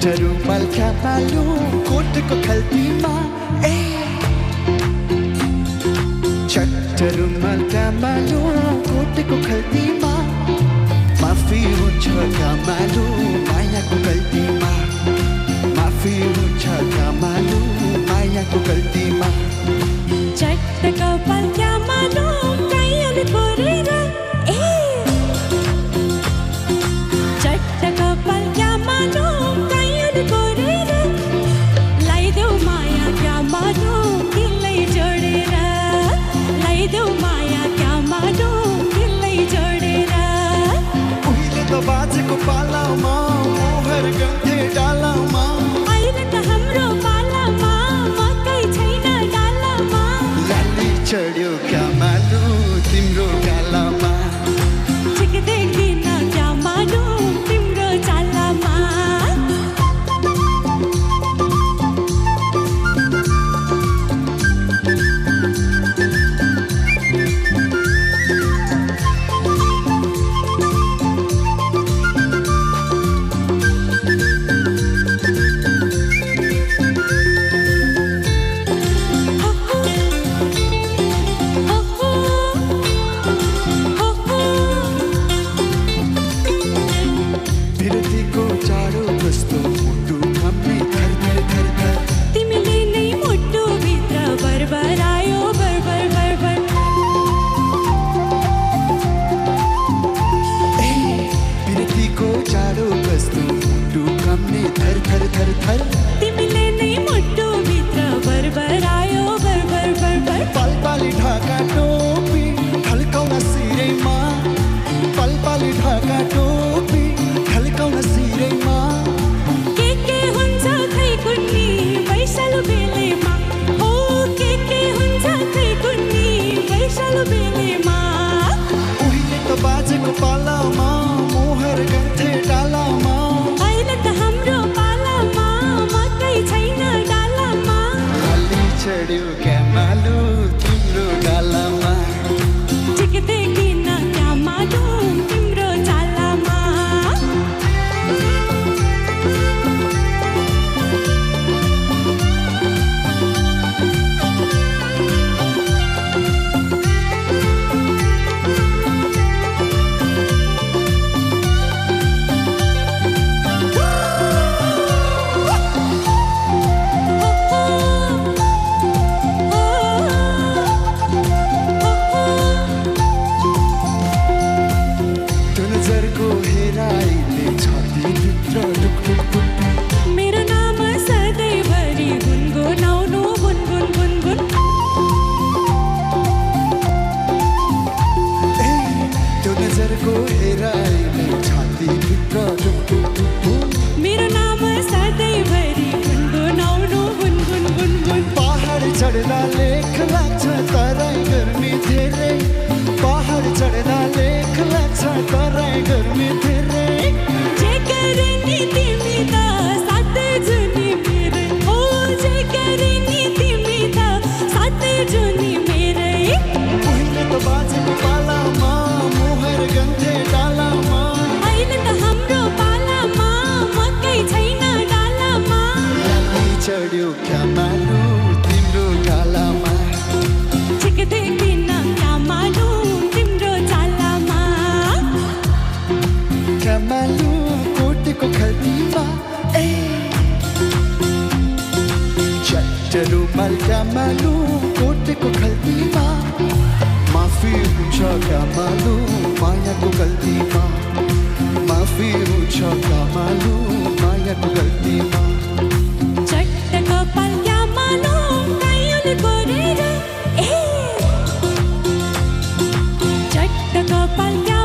रुमाल क्या मालूम कोटको खल्तीमा चट्ट रुमाल क्या मालूम कोटको खल्तीमा माफी हुन्छ क्या मालूम मायाको गल्तीमा माफी हुन्छ क्या मालूम मायाको गल्तीमा चट्ट कपाल क्या मालूम कैयले कोरेर चट्ट कपाल क्या मालूम कैयले कोरेर लाइदेऊ माया क्या मालूम दिलै जोडेर लाइदेऊ माया क्या मालूम दिलै जोडेर उहिले त बाजेको पालामा मोहर गन्थे डालामा अहिले त हाम्रो पालामा मकै छैन डालामा लाली चढ्यो क्या मालूम तिम्रो गालामा ठिक देख्दिन क्या मालूम तिम्रो चालामा तिमीले नै मुटु भित्र बरबरायो बरबर बरबर पलपाली ढाका टोपी ढल्काउन सिरैमा पलपाली ढाका टोपी ढल्काउन सिरैमा के हुन्छ खै कुन्नी वैशालु बेलेमा ओ के हुन्छ खै कुन्नी वैशालु बेलेमा उहिले त बाजेको पालामा मोहर गन्थे डालामा अहिले त हाम्रो पालामा मकै छैन डालामा लाली चढ्यो क्या मालूम तिम्रो गालामा ठिक देख्दिन क्या मालूम तिम्रो चालामा मेरो नाम सधैँभरि गुनगुनाउनु गुनगुन गुनगुन त्यो नजरको हेराइले छातीभित्र मेरो नाम सधैँभरि गुनगुनाउनु गुनगुन गुनगुन पहाड चढ्दा लेख लाग्छ तराई गर्मी धेरै पहाड चढ्दा लेख लाग्छ तराई गर्मी धेरै जे गरे नि तिमी त साथै जुनी मेरै ओ जे गरे नि तिमी त साथै जुनी मेरै उहिले त बाजेको पालामा मोहर गन्थे डालामा अहिले त हाम्रो पालामा मकै छैन डालामा लाली चढ्यो क्या मालूम तिम्रो गालामा ठिक देख्दिन क्या मालूम तिम्रो चालामा क्या मालूम कोटको खल्तीमा चट्ट रुमाल क्या मालूम कोटको खल्तीमा माफी हुन्छ क्या मालूम मायाको गल्तीमा माफी हुन्छ क्या मालूम मायाको गल्तीमा चट्ट कपाल क्या मालूम कैयले कोरेर चट्ट कपाल क्या